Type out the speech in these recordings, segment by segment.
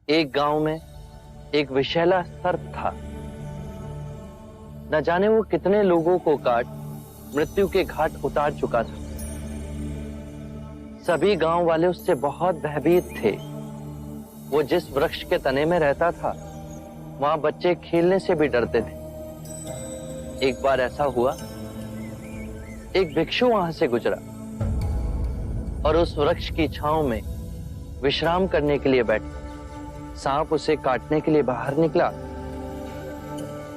एक गांव में एक विषैला सर्प था। न जाने वो कितने लोगों को काट मृत्यु के घाट उतार चुका था। सभी गांव वाले उससे बहुत भयभीत थे। वो जिस वृक्ष के तने में रहता था वहां बच्चे खेलने से भी डरते थे। एक बार ऐसा हुआ, एक भिक्षु वहां से गुजरा और उस वृक्ष की छांव में विश्राम करने के लिए बैठा। सांप उसे काटने के लिए बाहर निकला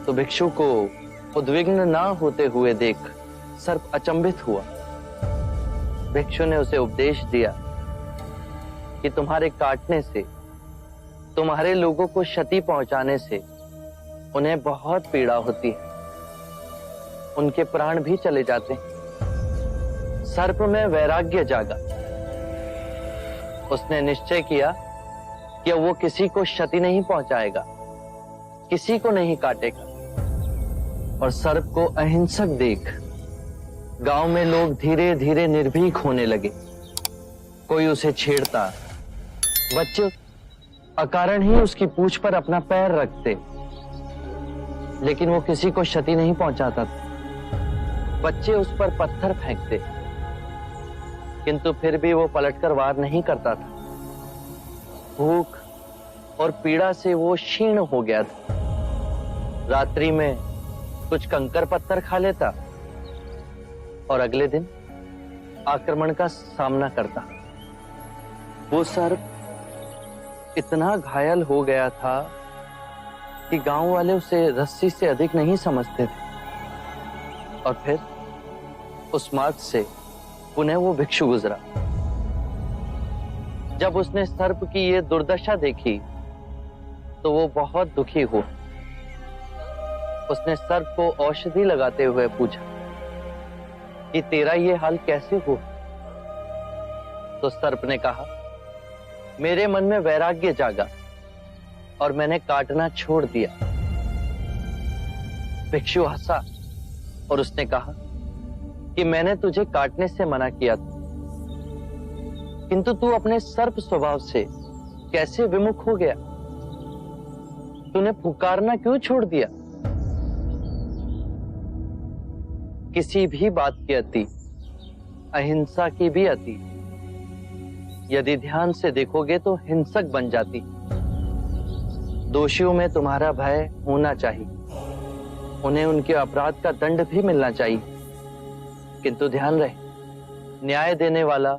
तो भिक्षु को उद्विग्न ना होते हुए देख सर्प अचंभित हुआ। भिक्षु ने उसे उपदेश दिया कि तुम्हारे काटने से, तुम्हारे लोगों को क्षति पहुंचाने से उन्हें बहुत पीड़ा होती है, उनके प्राण भी चले जाते हैं। सर्प में वैराग्य जागा। उसने निश्चय किया कि वो किसी को क्षति नहीं पहुंचाएगा, किसी को नहीं काटेगा। और सर्प को अहिंसक देख गांव में लोग धीरे धीरे निर्भीक होने लगे। कोई उसे छेड़ता, बच्चे अकारण ही उसकी पूंछ पर अपना पैर रखते, लेकिन वो किसी को क्षति नहीं पहुंचाता था। बच्चे उस पर पत्थर फेंकते, किंतु फिर भी वो पलटकर वार नहीं करता था। भूख और पीड़ा से वो क्षीण हो गया था। रात्रि में कुछ कंकर पत्थर खा लेता और अगले दिन आक्रमण का सामना करता। वो सर्प इतना घायल हो गया था कि गांव वाले उसे रस्सी से अधिक नहीं समझते थे। और फिर उस मार्ग से पुनः वो भिक्षु गुजरा। जब उसने सर्प की ये दुर्दशा देखी तो वो बहुत दुखी हुआ। उसने सर्प को औषधि लगाते हुए पूछा कि तेरा ये हाल कैसे हुआ? तो सर्प ने कहा, मेरे मन में वैराग्य जागा और मैंने काटना छोड़ दिया। भिक्षु हंसा और उसने कहा कि मैंने तुझे काटने से मना किया था, किंतु तू अपने सर्प स्वभाव से कैसे विमुख हो गया? तूने पुकारना क्यों छोड़ दिया? किसी भी बात की अति, अहिंसा की भी अति, यदि ध्यान से देखोगे तो हिंसक बन जाती। दोषियों में तुम्हारा भय होना चाहिए, उन्हें उनके अपराध का दंड भी मिलना चाहिए, किंतु ध्यान रहे, न्याय देने वाला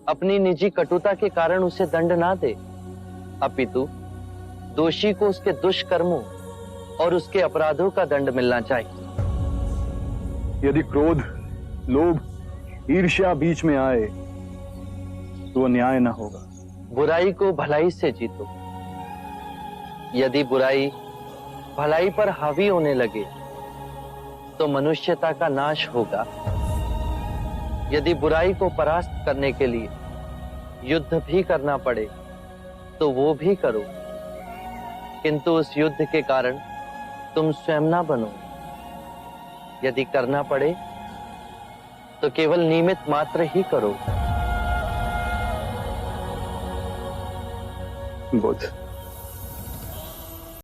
अपनी निजी कटुता के कारण उसे दंड ना दे, अपितु दोषी को उसके दुष्कर्मों और उसके अपराधों का दंड मिलना चाहिए। यदि क्रोध, लोभ, ईर्ष्या बीच में आए तो न्याय न होगा। बुराई को भलाई से जीतो। यदि बुराई भलाई पर हावी होने लगे तो मनुष्यता का नाश होगा। यदि बुराई को परास्त करने के लिए युद्ध भी करना पड़े तो वो भी करो, किंतु उस युद्ध के कारण तुम स्वयं ना बनो। यदि करना पड़े तो केवल निमित्त मात्र ही करो। बुद्ध,